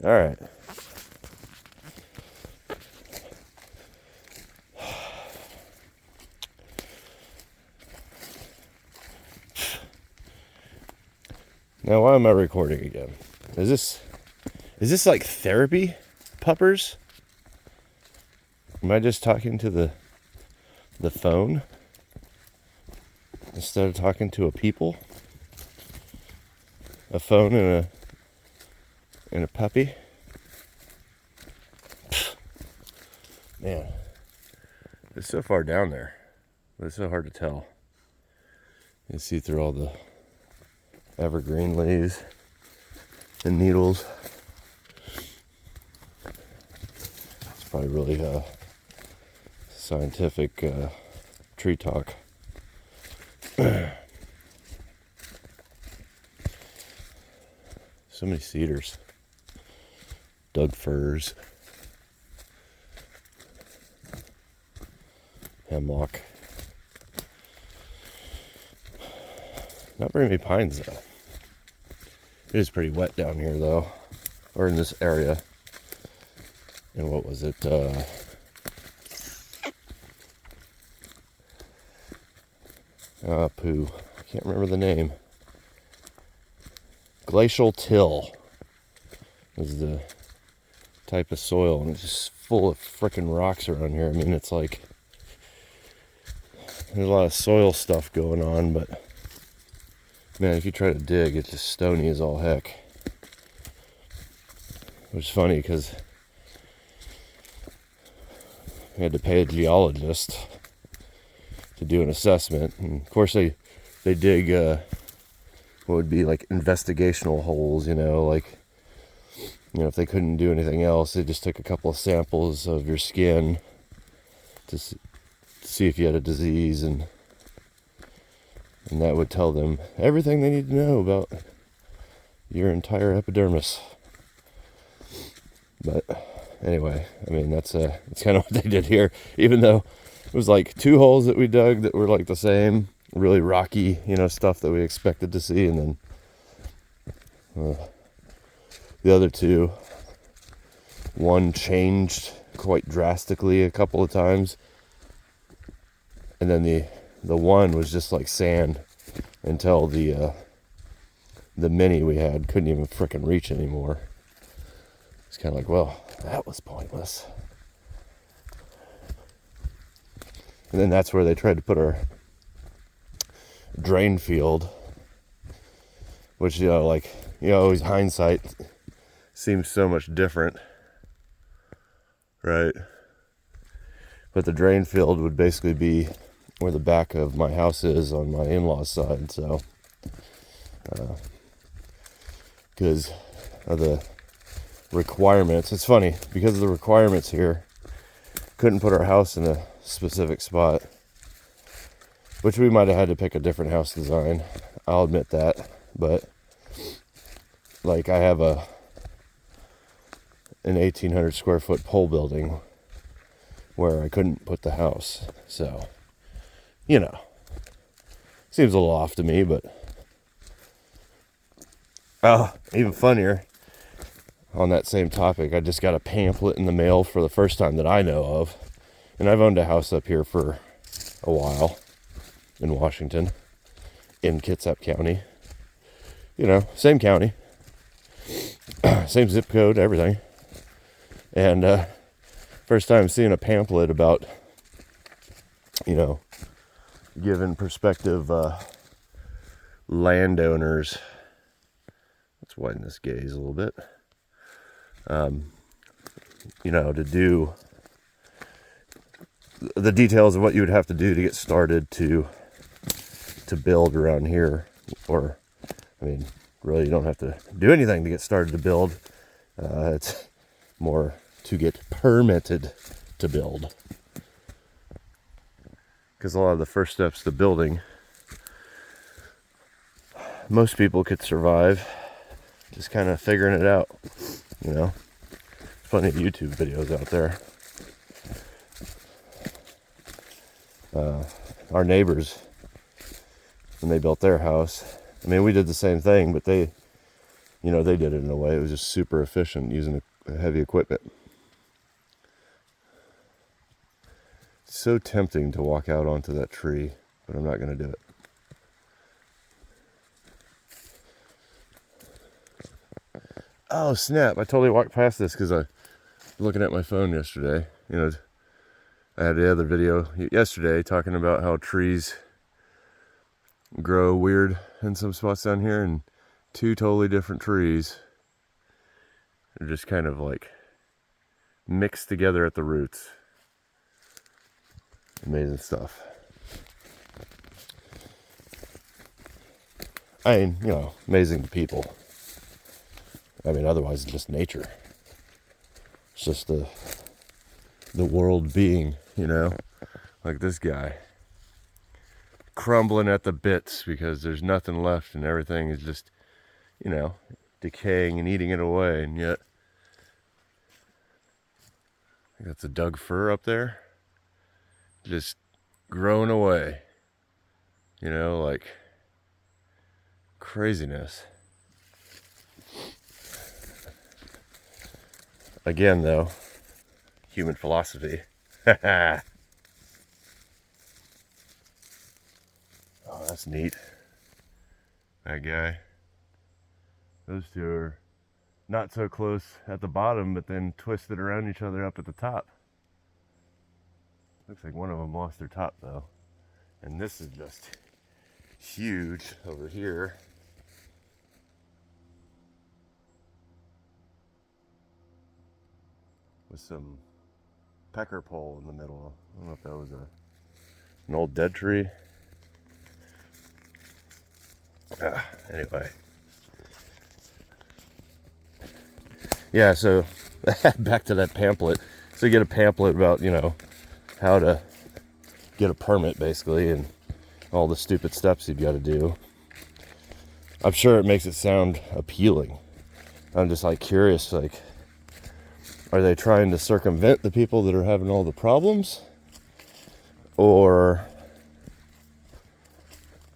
All right. Now, why am I recording again? Is this like therapy, puppers? Am I just talking to the phone instead of talking to a people? A phone and a puppy? Man, it's so far down there. It's so hard to tell. You see through all the evergreen leaves and needles. It's probably really scientific tree talk. So many cedars, Doug firs, hemlock. Not very many pines though. It is pretty wet down here though, or in this area. And what was it? Pooh. I can't remember the name. Glacial till is the type of soil, and it's just full of frickin' rocks around here. I mean, it's like there's a lot of soil stuff going on, but man, if you try to dig, it's just stony as all heck. Which is funny because we had to pay a geologist to do an assessment, and of course they dig what would be like investigational holes, like, if they couldn't do anything else, they just took a couple of samples of your skin to see if you had a disease, and that would tell them everything they need to know about your entire epidermis. But anyway, I mean, that's kind of what they did here, even though it was like 2 holes that we dug that were like the same, really rocky, stuff that we expected to see, and then the other 2, one changed quite drastically a couple of times, and then the one was just like sand until the mini we had couldn't even frickin' reach anymore. It's kind of like, well, that was pointless. And then that's where they tried to put our drain field, which, always hindsight seems so much different, right? But the drain field would basically be where the back of my house is on my in-laws' side, so because of the requirements. It's funny, because of the requirements here, couldn't put our house in a specific spot, which we might have had to pick a different house design, I'll admit that. But like, I have an 1,800 square foot pole building where I couldn't put the house, so seems a little off to me. But even funnier, on that same topic, I just got a pamphlet in the mail for the first time that I know of. And I've owned a house up here for a while in Washington, in Kitsap County. Same county, same zip code, everything. And first time seeing a pamphlet about, giving prospective landowners, let's widen this gaze a little bit, to do the details of what you would have to do to get started to build around here. Or, I mean, really, you don't have to do anything to get started to build. It's more to get permitted to build. Because a lot of the first steps to building, most people could survive just kind of figuring it out. Plenty of YouTube videos out there. Our neighbors, when they built their house, I mean, we did the same thing, but they they did it in a way. It was just super efficient using heavy equipment. It's so tempting to walk out onto that tree, but I'm not going to do it. Oh, snap. I totally walked past this because I was looking at my phone yesterday. I had the other video yesterday talking about how trees grow weird in some spots down here, and two totally different trees are just kind of like mixed together at the roots. Amazing stuff. I mean, amazing to people. I mean, otherwise it's just nature. It's just the world being, like this guy crumbling at the bits because there's nothing left and everything is just, decaying and eating it away. And yet, I think that's a Doug fir up there, just growing away, like craziness. Again, though, human philosophy. Oh, that's neat. That guy. Those two are not so close at the bottom, but then twisted around each other up at the top. Looks like one of them lost their top, though. And this is just huge over here. With some pecker pole in the middle. I don't know if that was an old dead tree. Anyway. Yeah, so back to that pamphlet. So you get a pamphlet about, how to get a permit, basically, and all the stupid steps you've got to do. I'm sure it makes it sound appealing. I'm just curious, are they trying to circumvent the people that are having all the problems? Or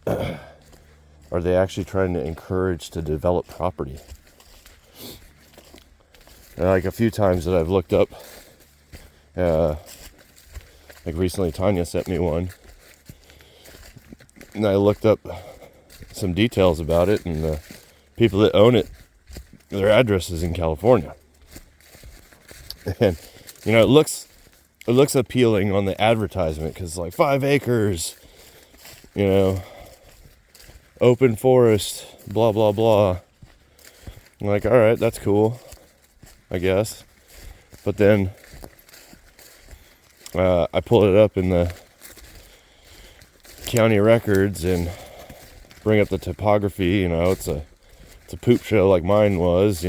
are they actually trying to encourage to develop property? A few times that I've looked up, recently Tanya sent me one, and I looked up some details about it, and the people that own it, their address is in California. And it looks appealing on the advertisement because 5 acres, open forest, blah blah blah. I'm like, all right, that's cool, I guess. But then I pulled it up in the county records and bring up the topography. It's a poop show like mine was.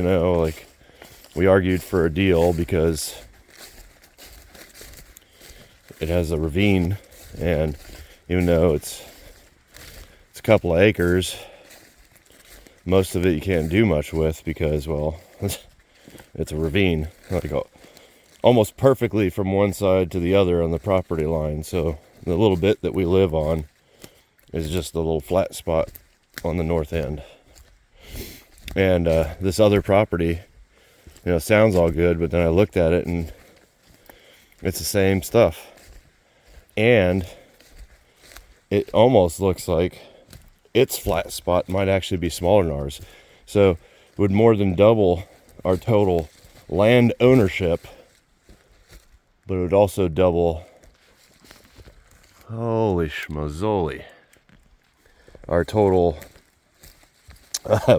We argued for a deal because it has a ravine, and even though it's a couple of acres, most of it you can't do much with because, well, it's a ravine, almost perfectly from one side to the other on the property line. So the little bit that we live on is just a little flat spot on the north end. And this other property, sounds all good, but then I looked at it and it's the same stuff. And it almost looks like its flat spot might actually be smaller than ours. So it would more than double our total land ownership, but it would also double, holy schmozzoli, our total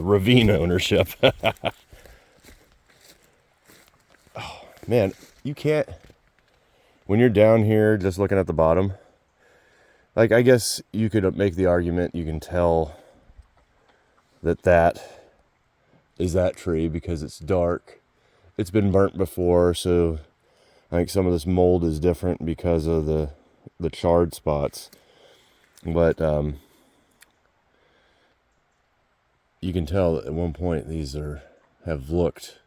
ravine ownership. Oh, man, you can't, when you're down here just looking at the bottom, I guess you could make the argument, you can tell that is that tree because it's dark. It's been burnt before, so I think some of this mold is different because of the charred spots. But you can tell that at one point these have looked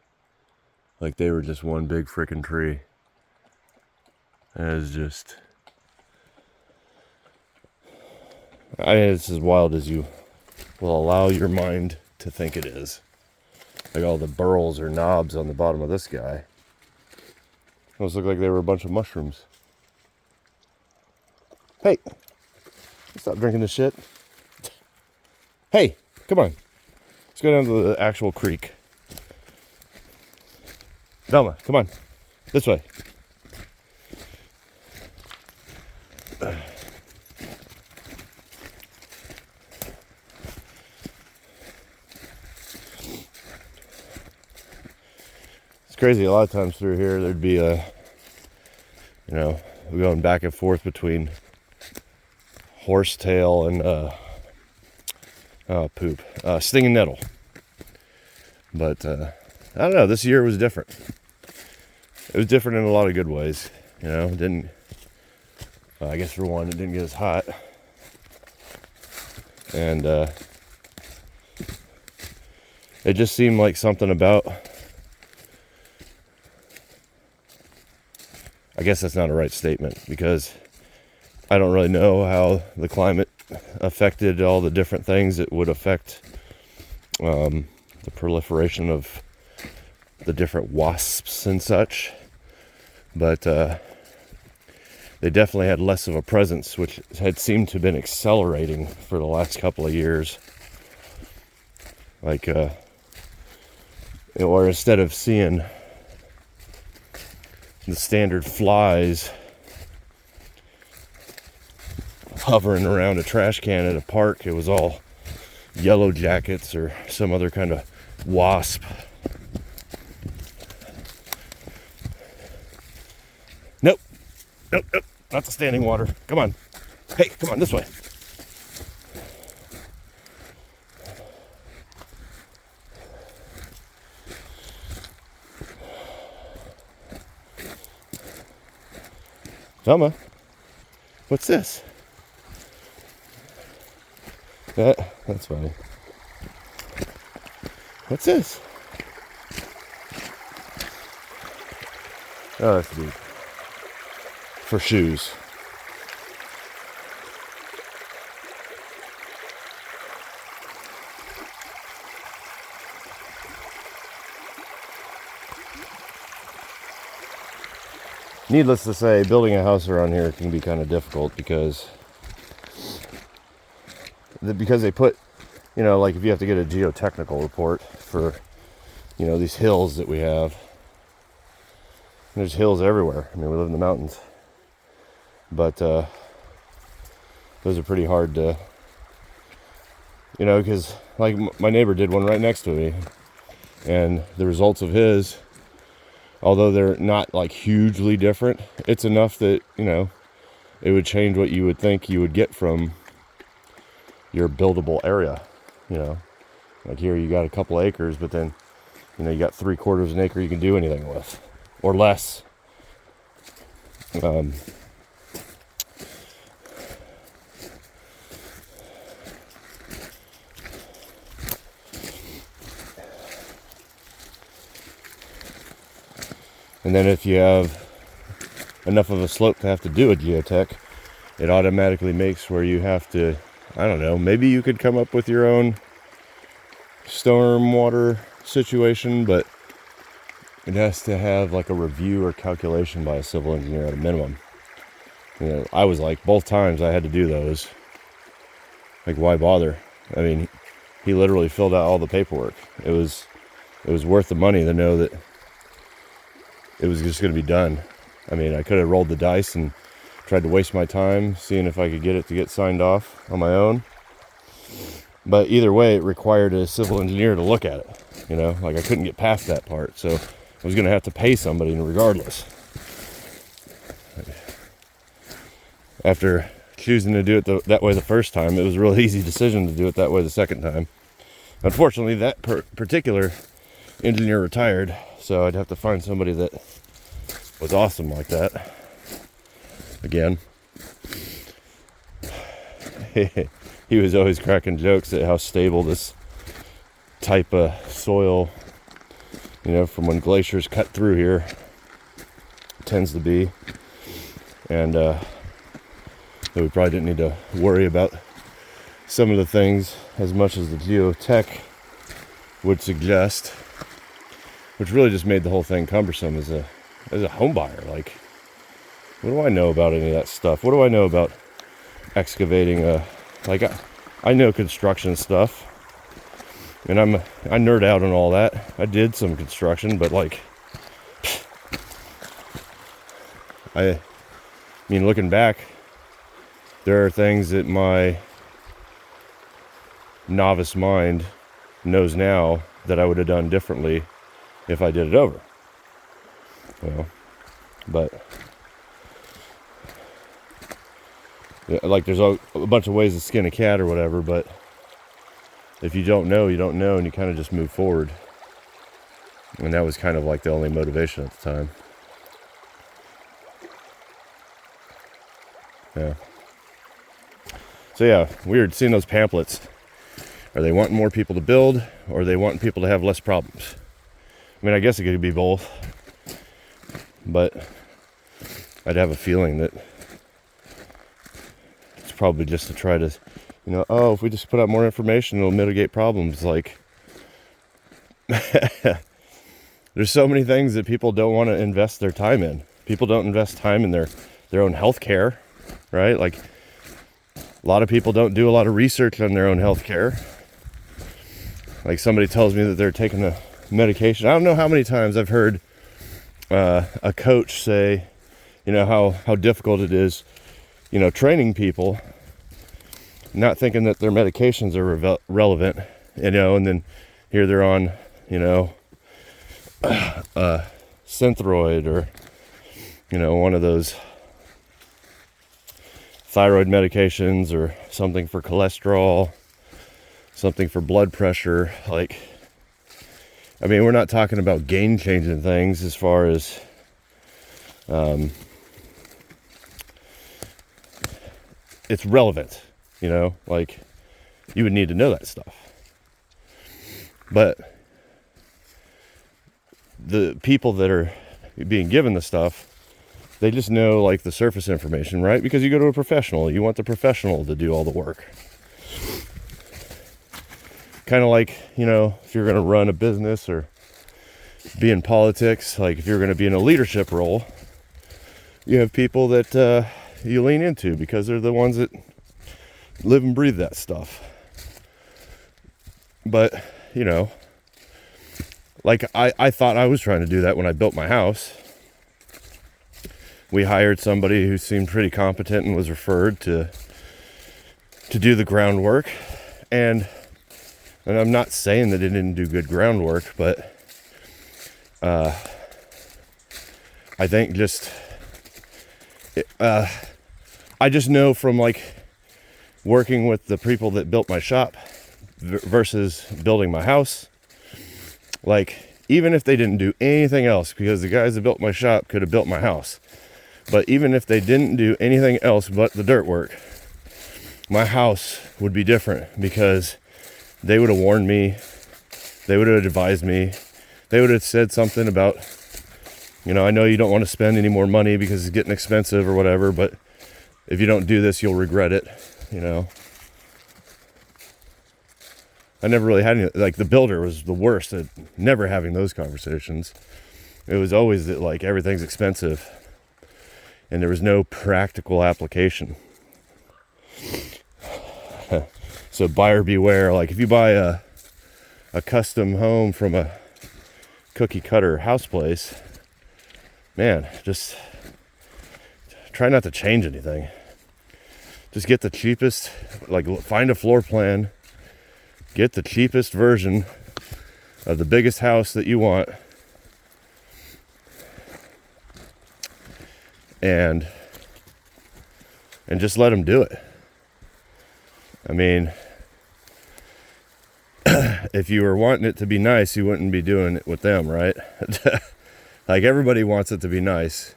like they were just one big freaking tree. And it's just, it's as wild as you will allow your mind to think it is. like all the burls or knobs on the bottom of this guy. Those look like they were a bunch of mushrooms. Hey, stop drinking this shit. Hey, come on. Let's go down to the actual creek. Velma, come on. This way. It's crazy. A lot of times through here, there'd be we're going back and forth between horsetail and stinging nettle. But I don't know. This year was different. It was different in a lot of good ways. Didn't. I guess for one, it didn't get as hot, and it just seemed like something about. I guess that's not a right statement, because I don't really know how the climate affected all the different things that would affect the proliferation of the different wasps and such. But they definitely had less of a presence, which had seemed to have been accelerating for the last couple of years. Like, or instead of seeing the standard flies hovering around a trash can at a park, it was all yellow jackets or some other kind of wasp. Nope, not the standing water. Come on. Hey, come on, this way. Velma, what's this? That's funny. What's this? Oh, that's deep. For shoes. Needless to say, building a house around here can be kind of difficult because they put, like if you have to get a geotechnical report for, these hills that we have. There's hills everywhere. I mean, we live in the mountains. But those are pretty hard to, because like my neighbor did one right next to me. And the results of his, although they're not like hugely different, it's enough that, it would change what you would think you would get from your buildable area. Like here you got a couple acres, but then, you got 3/4 an acre you can do anything with, or less. And then if you have enough of a slope to have to do a geotech, it automatically makes where you have to, I don't know, maybe you could come up with your own stormwater situation, but it has to have like a review or calculation by a civil engineer at a minimum. I was like, both times I had to do those. Like, why bother? I mean, he literally filled out all the paperwork. It was worth the money to know that it was just going to be done. I mean, I could have rolled the dice and tried to waste my time seeing if I could get it to get signed off on my own. But either way, it required a civil engineer to look at it. Like I couldn't get past that part. So I was going to have to pay somebody regardless. After choosing to do it that way the first time, it was a real easy decision to do it that way the second time. Unfortunately, that particular engineer retired, so I'd have to find somebody that was awesome like that. Again. He was always cracking jokes at how stable this type of soil, from when glaciers cut through here, tends to be. And that we probably didn't need to worry about some of the things as much as the geotech would suggest. which really just made the whole thing cumbersome as a home buyer. Like, what do I know about any of that stuff? What do I know about excavating? I know construction stuff, and I nerd out on all that. I did some construction, but like, I mean, looking back, there are things that my novice mind knows now that I would have done differently if I did it over. But yeah, like, there's a bunch of ways to skin a cat or whatever, but if you don't know, you don't know, and you kind of just move forward. And that was kind of like the only motivation at the time. Yeah. So yeah, weird seeing those pamphlets. Are they wanting more people to build, or are they wanting people to have less problems? I mean, I guess it could be both, but I'd have a feeling that it's probably just to try to, if we just put out more information, it'll mitigate problems. Like, there's so many things that people don't want to invest their time in. People don't invest time in their own health care, right? Like, a lot of people don't do a lot of research on their own health care. Like, somebody tells me that they're taking a medication. I don't know how many times I've heard a coach say, how difficult it is, training people, not thinking that their medications are relevant, and then here they're on, Synthroid or, one of those thyroid medications or something for cholesterol, something for blood pressure. Like, I mean, we're not talking about game-changing things as far as it's relevant, like, you would need to know that stuff. But the people that are being given the stuff, they just know, like, the surface information, right? Because you go to a professional, you want the professional to do all the work. Kind of like, if you're going to run a business or be in politics, like if you're going to be in a leadership role, you have people that you lean into because they're the ones that live and breathe that stuff. But, like, I thought I was trying to do that when I built my house. We hired somebody who seemed pretty competent and was referred to do the groundwork. And I'm not saying that it didn't do good groundwork, but I think I just know from, like, working with the people that built my shop versus building my house, like, even if they didn't do anything else, because the guys that built my shop could have built my house, but even if they didn't do anything else but the dirt work, my house would be different because they would have warned me, they would have advised me, they would have said something about, I know you don't want to spend any more money because it's getting expensive or whatever, but if you don't do this, you'll regret it, I never really had any, like, the builder was the worst at never having those conversations. It was always that, like, everything's expensive and there was no practical application. So buyer beware. Like, if you buy a custom home from a cookie cutter house place, man, just try not to change anything. Just get the cheapest, like, find a floor plan, get the cheapest version of the biggest house that you want, and just let them do it. I mean, if you were wanting it to be nice, you wouldn't be doing it with them, right? Like, everybody wants it to be nice,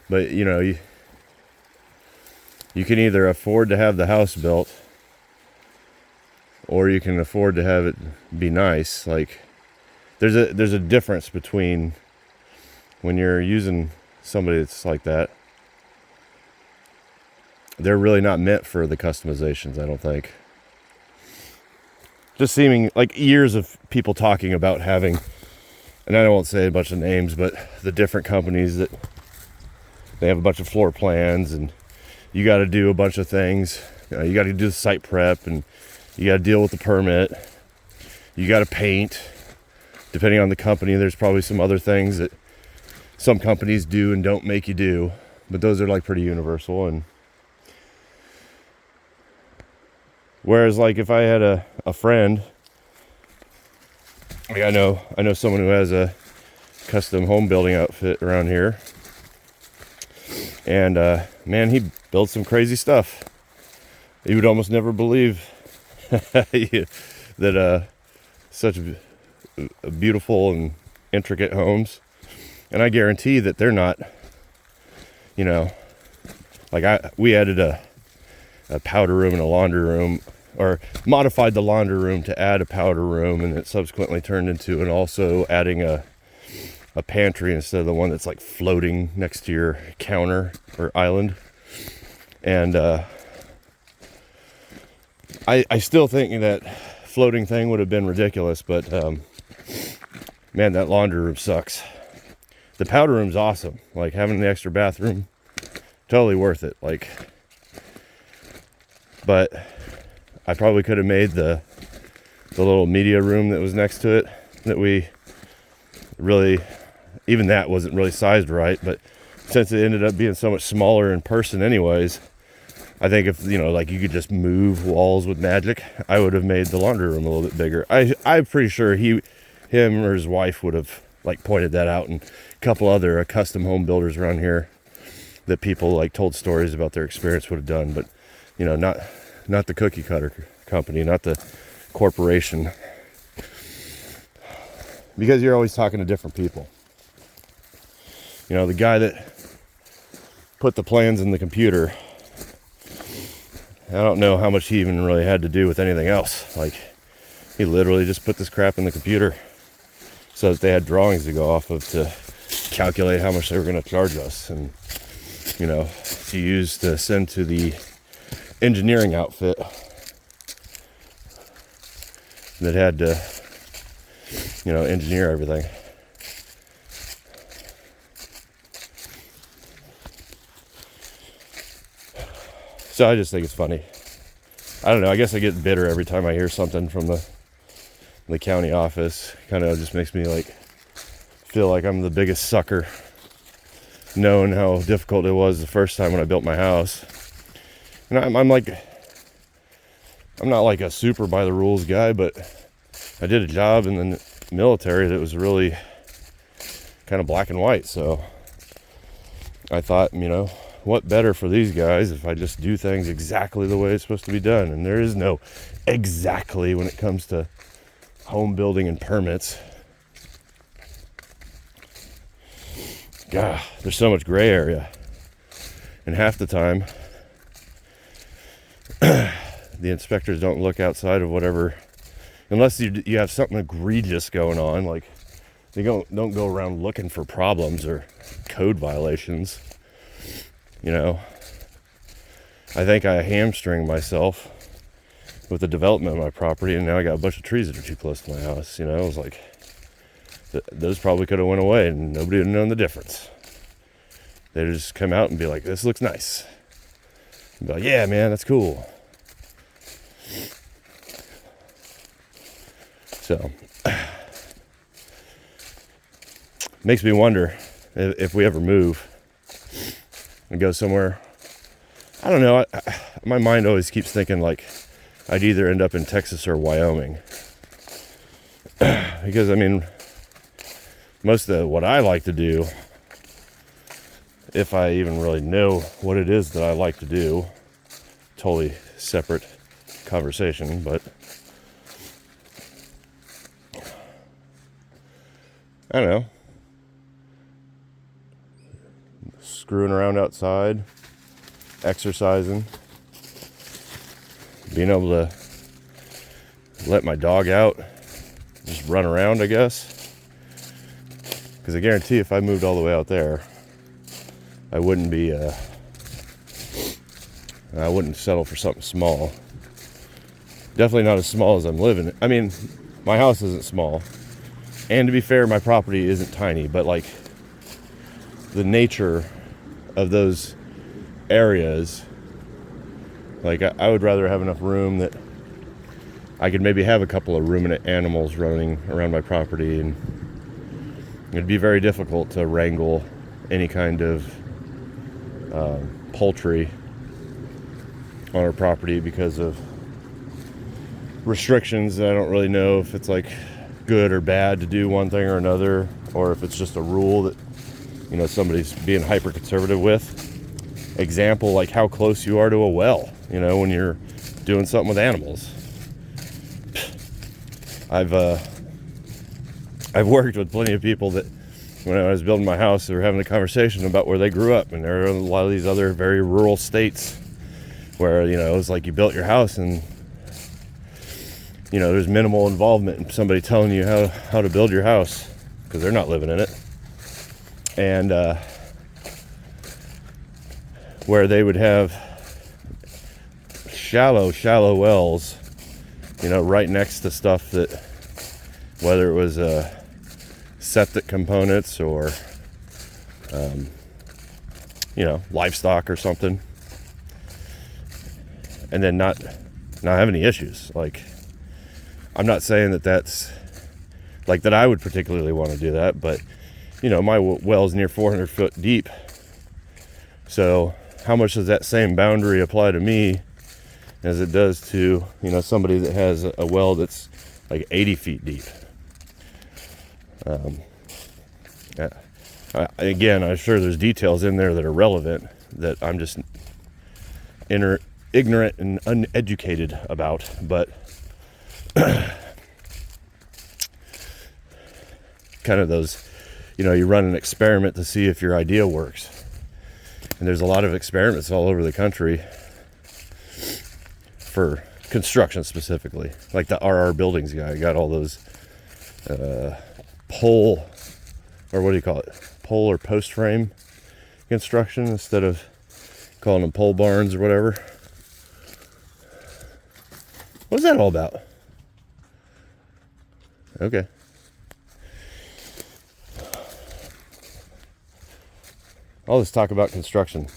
but you can either afford to have the house built, or you can afford to have it be nice. Like, there's a difference between when you're using somebody that's like that. They're really not meant for the customizations, I don't think. Just seeming like years of people talking about having and I won't say a bunch of names, but the different companies that they have a bunch of floor plans, and you got to do a bunch of things. You got to do the site prep, and you got to deal with the permit. You got to paint. Depending on the company, there's probably some other things that some companies do and don't make you do, but those are like pretty universal. And whereas like if I had a friend, like I know someone who has a custom home building outfit around here, and man, he builds some crazy stuff. You would almost never believe that such beautiful and intricate homes. And I guarantee that they're not, you know, like we added a powder room and a laundry room, or modified the laundry room to add a powder room, and it subsequently turned into, and also adding a pantry instead of the one that's like floating next to your counter or island. And I still think that floating thing would have been ridiculous, but man, that laundry room sucks. The powder room's awesome. Like having the extra bathroom, totally worth it. Like, but I probably could have made the little media room that was next to it, that we really, even that wasn't really sized right, but since it ended up being so much smaller in person anyways, I think if, you know, like you could just move walls with magic, I would have made the laundry room a little bit bigger. I'm pretty sure him or his wife would have like pointed that out, and a couple other custom home builders around here that people like told stories about their experience would have done. But, you know, not the cookie cutter company, not the corporation, because you're always talking to different people. You know, the guy that put the plans in the computer, I don't know how much he even really had to do with anything else. Like, he literally just put this crap in the computer so that they had drawings to go off of to calculate how much they were going to charge us, and, you know, to use to send to the engineering outfit that had to, you know, engineer everything. So I just think it's funny. I don't know, I guess I get bitter every time I hear something from the county office. Kind of just makes me like feel like I'm the biggest sucker, knowing how difficult it was the first time when I built my house. And I'm not like a super by the rules guy, but I did a job in the military that was really kind of black and white. So I thought, you know, what better for these guys if I just do things exactly the way it's supposed to be done? And there is no exactly when it comes to home building and permits. God, there's so much gray area. And half the time, the inspectors don't look outside of whatever, unless you have something egregious going on. Like, they don't go around looking for problems or code violations. You know, I think I hamstring myself with the development of my property, and now I got a bunch of trees that are too close to my house. You know, I was like, those probably could have went away and nobody would have known the difference. They'd just come out and be like, this looks nice. And be like, yeah, man, that's cool. So, makes me wonder if we ever move and go somewhere. I don't know. My mind always keeps thinking like I'd either end up in Texas or Wyoming. Because, I mean, most of what I like to do, if I even really know what it is that I like to do, totally separate conversation, but I don't know. Screwing around outside, exercising, being able to let my dog out, just run around, I guess. Because I guarantee if I moved all the way out there, I wouldn't settle for something small. Definitely not as small as I'm living. I mean, my house isn't small, And to be fair, my property isn't tiny, but like the nature of those areas, like I would rather have enough room that I could maybe have a couple of ruminant animals running around my property, and it'd be very difficult to wrangle any kind of poultry on our property because of restrictions. I don't really know if it's like good or bad to do one thing or another, or if it's just a rule that, you know, somebody's being hyper conservative with. Example, like how close you are to a well, you know, when you're doing something with animals. I've worked with plenty of people that when I was building my house, they were having a conversation about where they grew up, and there are a lot of these other very rural states where, you know, it's like you built your house and, you know, there's minimal involvement in somebody telling you how to build your house because they're not living in it. And where they would have shallow wells, you know, right next to stuff that, whether it was septic components or, you know, livestock or something, and then not have any issues. Like, I'm not saying that that's like that I would particularly want to do that, but, you know, my well's near 400 foot deep. So how much does that same boundary apply to me as it does to, you know, somebody that has a well that's like 80 feet deep? Again, I'm sure there's details in there that are relevant that I'm just ignorant and uneducated about, but kind of those, you know, you run an experiment to see if your idea works. And there's a lot of experiments all over the country for construction specifically. Like the RR Buildings guy got all those pole, or what do you call it? Pole or post frame construction instead of calling them pole barns or whatever. What's that all about? Okay. All this talk about construction.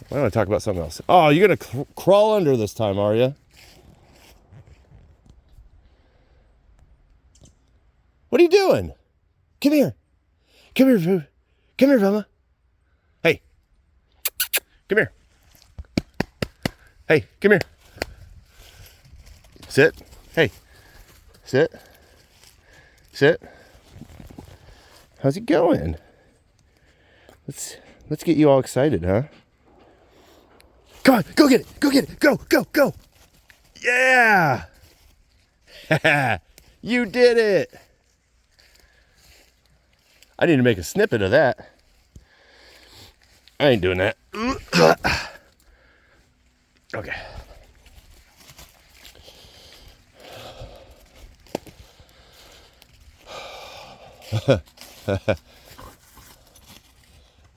Why don't I talk about something else? Oh, you're gonna crawl under this time, are you? What are you doing? Come here. Come here, come here, Velma. Hey. Come here. Hey, come here. Sit. Hey. Sit. Sit. How's it going? Let's get you all excited, huh? Come on, go get it. Go get it. Go, go, go. Yeah. You did it. I need to make a snippet of that. I ain't doing that. Okay.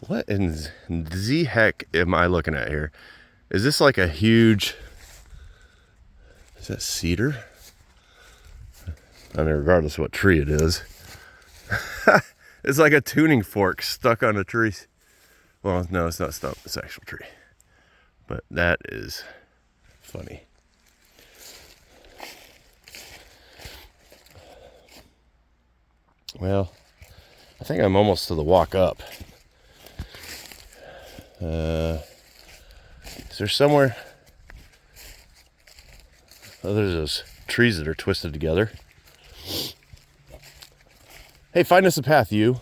What in the heck am I looking at here? Is this like a huge... Is that cedar? I mean, regardless of what tree it is. It's like a tuning fork stuck on a tree. Well, no, it's not stuck. It's an actual tree. But that is funny. Well, I think I'm almost to the walk up. Is there somewhere? Oh, there's those trees that are twisted together. Hey, find us a path, you.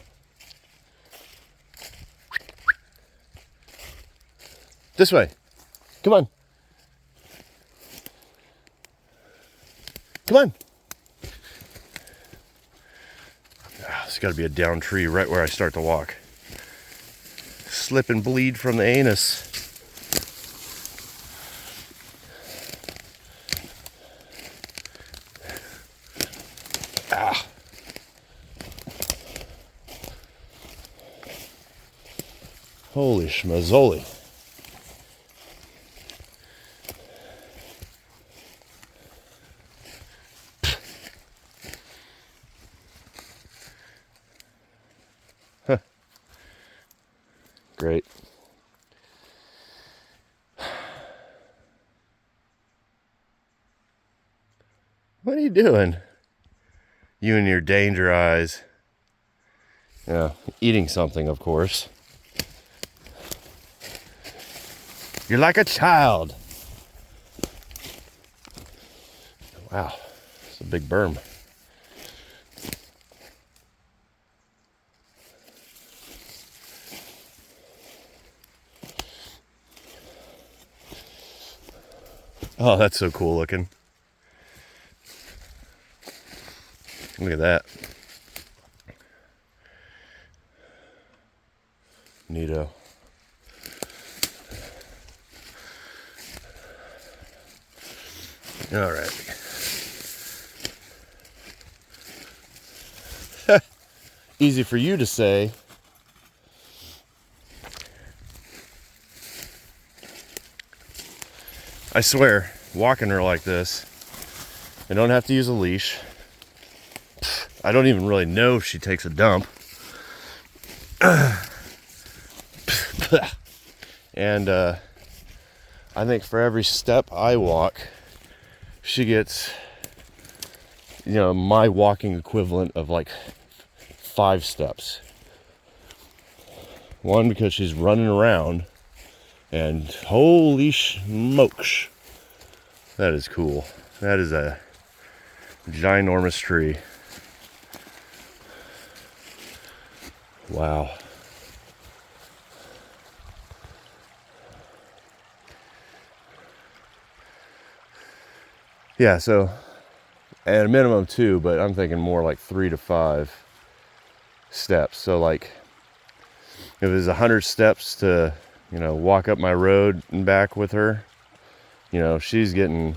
This way. Come on. Come on. There's got to be a down tree right where I start to walk. Slip and bleed from the anus. Ah. Holy schmazzoli. Great. What are you doing? You and your danger eyes. Yeah, eating something, of course. You're like a child. Wow, it's a big berm. Oh, that's so cool looking. Look at that. Neato. All right. Easy for you to say. I swear, walking her like this, I don't have to use a leash. I don't even really know if she takes a dump. And I think for every step I walk, she gets, my walking equivalent of like 5 steps. One, because she's running around, and holy smokes, that is cool. That is a ginormous tree. Wow. Yeah, so at a minimum 2, but I'm thinking more like 3 to 5 steps. So like if it was 100 steps to, walk up my road and back with her, she's getting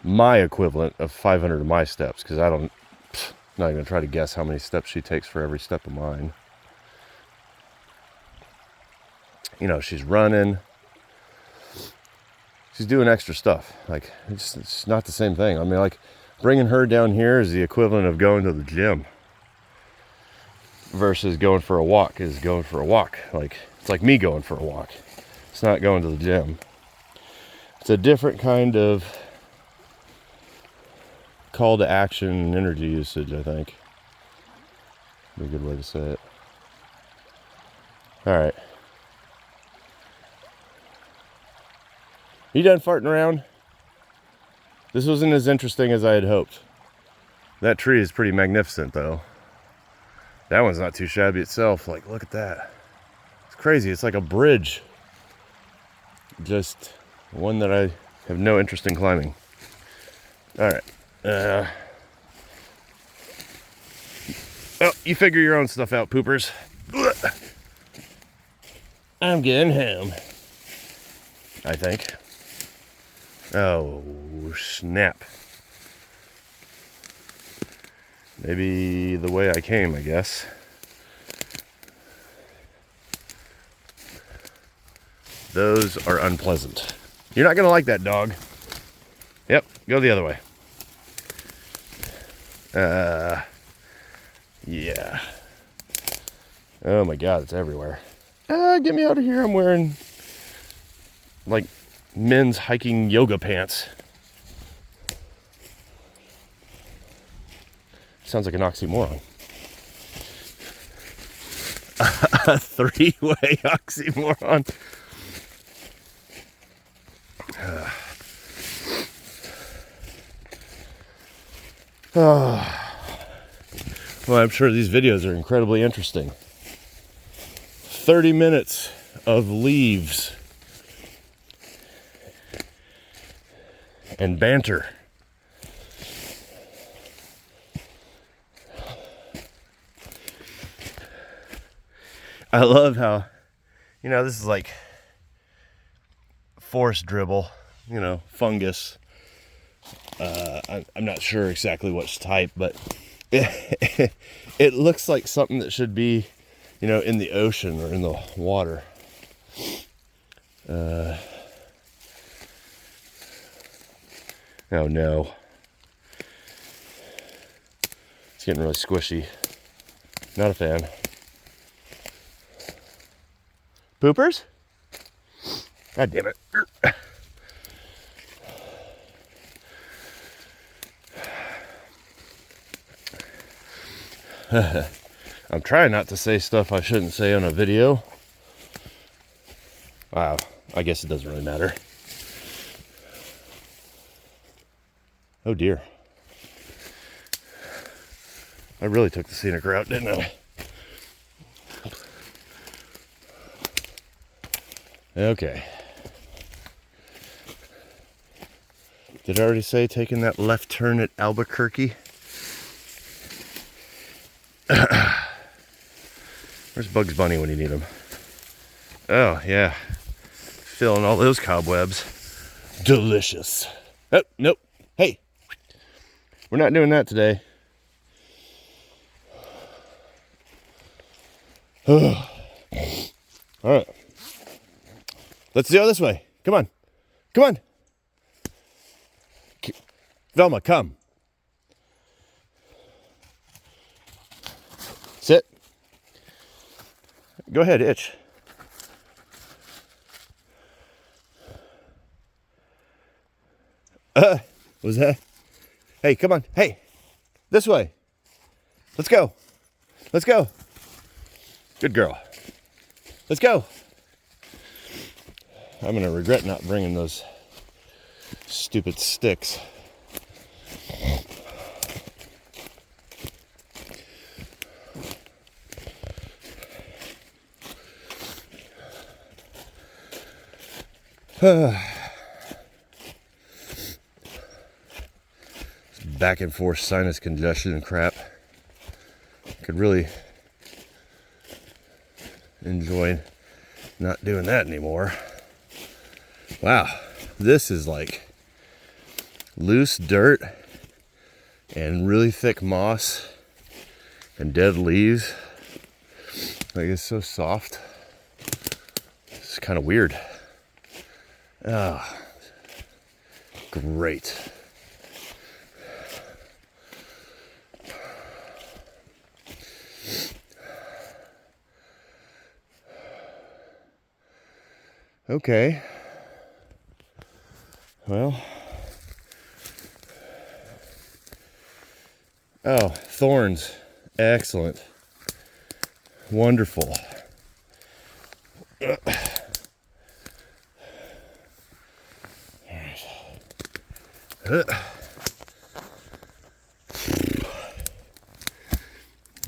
my equivalent of 500 of my steps, because I'm not even gonna try to guess how many steps she takes for every step of mine. She's running. She's doing extra stuff. Like, it's not the same thing. I mean, like, bringing her down here is the equivalent of going to the gym versus going for a walk is going for a walk. Like, it's like me going for a walk. It's not going to the gym. It's a different kind of call to action and energy usage, I think. Be a good way to say it. All right. You done farting around? This wasn't as interesting as I had hoped. That tree is pretty magnificent, though. That one's not too shabby itself. Like, look at that. It's crazy. It's like a bridge. Just one that I have no interest in climbing. All right. Oh, you figure your own stuff out, poopers. I'm getting home, I think. Oh, snap. Maybe the way I came, I guess. Those are unpleasant. You're not going to like that, dog. Yep, go the other way. Yeah. Oh my God, it's everywhere. Get me out of here. I'm wearing, like, men's hiking yoga pants. Sounds like an oxymoron. A 3-way oxymoron. Well, I'm sure these videos are incredibly interesting. 30 minutes of leaves and banter. I love how, this is like forest dribble, fungus. I'm not sure exactly which type, but it looks like something that should be, in the ocean or in the water. Oh no. It's getting really squishy. Not a fan. Poopers? God damn it. I'm trying not to say stuff I shouldn't say on a video. Wow, I guess it doesn't really matter. Oh dear. I really took the scenic route, didn't I? Okay. Did I already say taking that left turn at Albuquerque? Where's Bugs Bunny when you need him? Oh, yeah. Filling all those cobwebs. Delicious. Oh, nope. Hey. We're not doing that today. All right. Let's go this way. Come on. Come on. Velma, come. Sit. Go ahead, itch. Was that? Hey, come on. Hey, this way. Let's go. Let's go. Good girl. Let's go. I'm going to regret not bringing those stupid sticks. Back and forth sinus congestion and crap. Could really enjoy not doing that anymore. Wow, this is like loose dirt and really thick moss and dead leaves. Like, it's so soft. It's kind of weird. Ah, great. Okay. Well. Oh, thorns. Excellent. Wonderful. Well,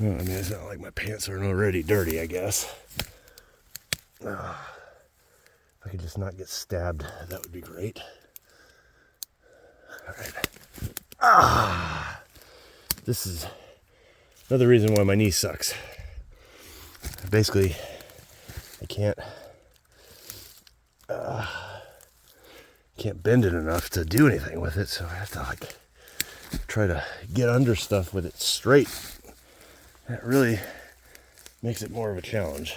I mean, it's not like my pants aren't already dirty, I guess. If I could just not get stabbed, that would be great. All right. This is another reason why my knee sucks. Basically, I can't bend it enough to do anything with it, so I have to like try to get under stuff with it straight. That really makes it more of a challenge.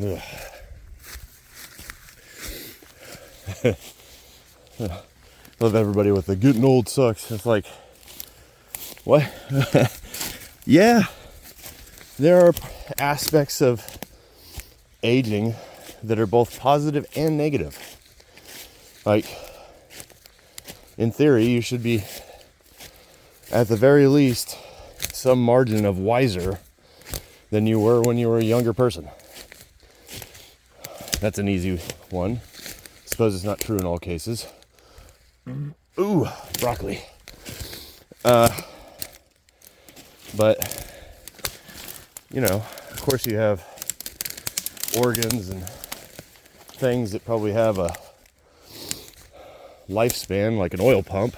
Ugh. Love everybody with the getting old sucks. It's like, what? Yeah, there are aspects of aging that are both positive and negative. Like, in theory, you should be, at the very least, some margin of wiser than you were when you were a younger person. That's an easy one. Suppose it's not true in all cases. Ooh, broccoli. But, you know, of course you have organs and things that probably have a lifespan, like an oil pump,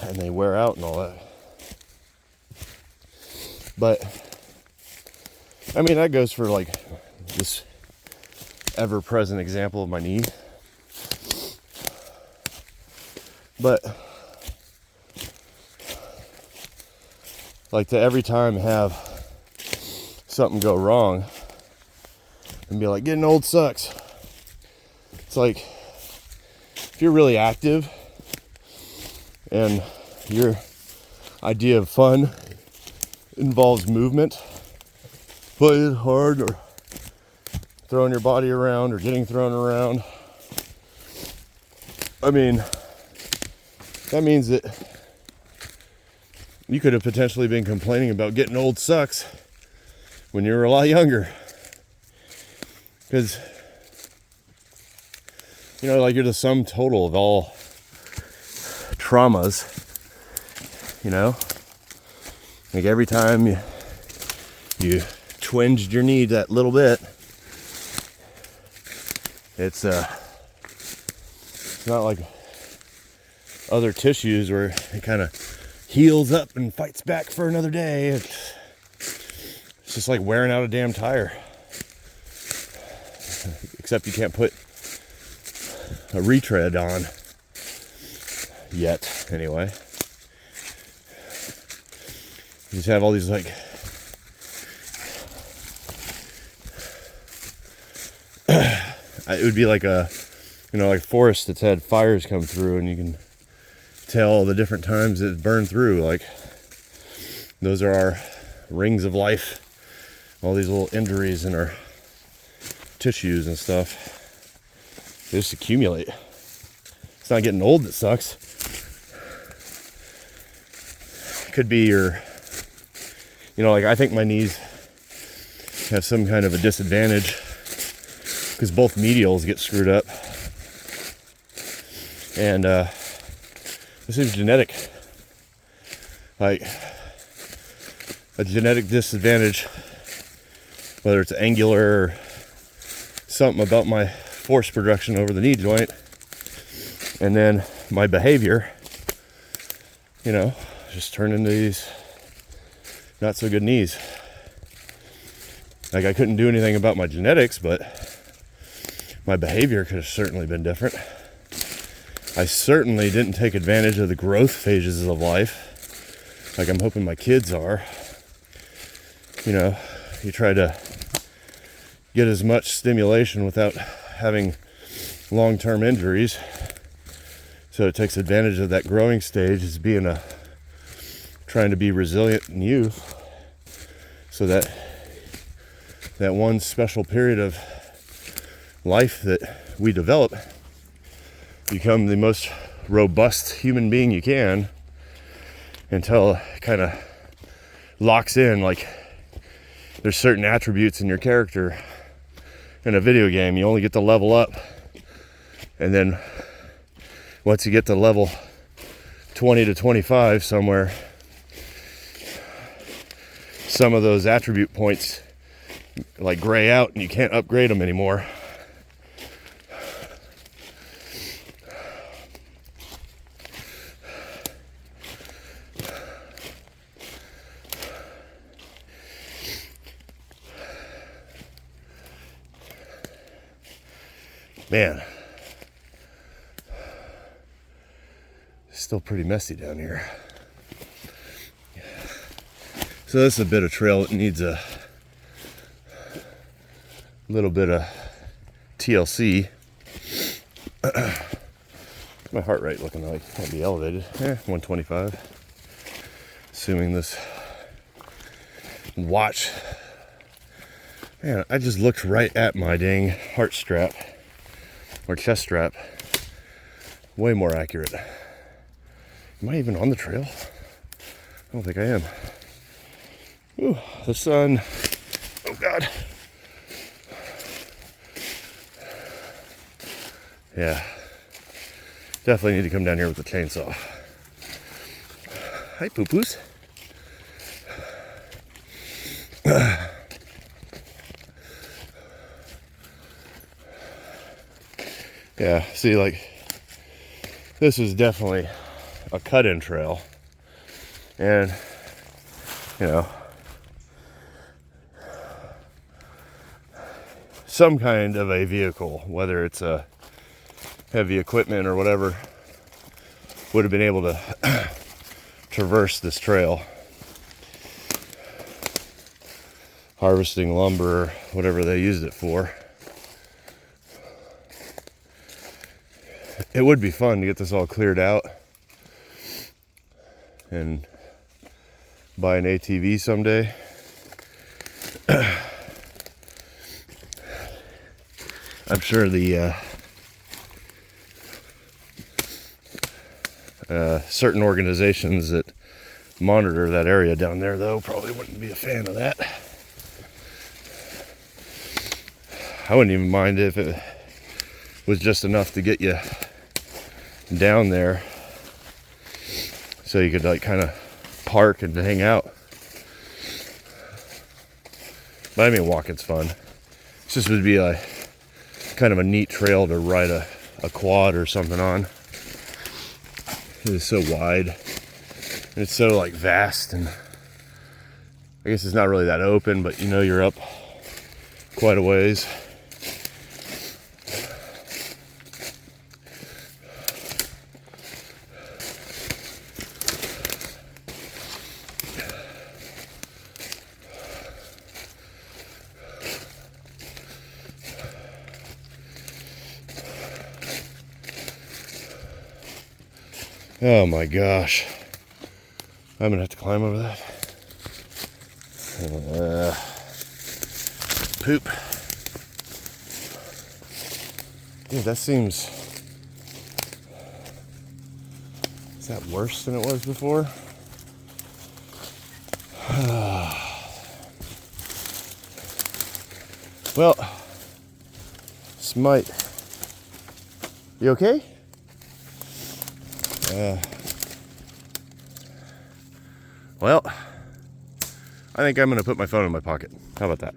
and they wear out and all that. But I mean, that goes for like this ever-present example of my knee. But like, to every time have something go wrong and be like, getting old sucks. It's like, if you're really active and your idea of fun involves movement, playing hard or throwing your body around or getting thrown around. I mean, that means that you could have potentially been complaining about getting old sucks when you were a lot younger. Because, you know, like, you're the sum total of all traumas, you know? Like, every time you twinged your knee that little bit, it's not like other tissues where it kind of heals up and fights back for another day. It's just like wearing out a damn tire. Except you can't put a retread on yet, anyway. You just have all these, like, it would be like a, you know, like forest that's had fires come through, and you can tell the different times it burned through. Like, those are our rings of life, all these little injuries in our tissues and stuff. They just accumulate. It's not getting old that sucks. Could be your, you know, like, I think my knees have some kind of a disadvantage because both medials get screwed up. And this is genetic. Like, a genetic disadvantage, whether it's angular or something about my force production over the knee joint, and then my behavior, you know, just turn into these not so good knees. Like, I couldn't do anything about my genetics, but my behavior could have certainly been different. I certainly didn't take advantage of the growth phases of life, like I'm hoping my kids are. You know, you try to get as much stimulation without having long-term injuries. So it takes advantage of that growing stage as being trying to be resilient in youth, so that one special period of life that we develop, become the most robust human being you can, until it kind of locks in. Like, there's certain attributes in your character in a video game, you only get to level up, and then once you get to level 20 to 25 somewhere, some of those attribute points like gray out and you can't upgrade them anymore. Man, still pretty messy down here. So this is a bit of trail that needs a little bit of TLC. My heart rate looking like it might be elevated. 125. Assuming this watch. Man, I just looked right at my dang heart strap. Or chest strap. Way more accurate. Am I even on the trail? I don't think I am. Ooh, the sun. Oh God. Yeah. Definitely need to come down here with the chainsaw. Hi, poo-poos. Yeah, see, like, this is definitely a cut-in trail, and, you know, some kind of a vehicle, whether it's a heavy equipment or whatever, would have been able to traverse this trail, harvesting lumber or whatever they used it for. It would be fun to get this all cleared out and buy an ATV someday. I'm sure the certain organizations that monitor that area down there, though, probably wouldn't be a fan of that. I wouldn't even mind if it was just enough to get you down there so you could like kind of park and hang out. But I mean, walking's fun. It just would be like kind of a neat trail to ride a quad or something on. It is so wide and it's so like vast, and I guess it's not really that open, but you know you're up quite a ways. Oh my gosh. I'm gonna have to climb over that. Poop. Dude, that seems... Is that worse than it was before? Well, this might... You okay? Well, I think I'm going to put my phone in my pocket. How about that?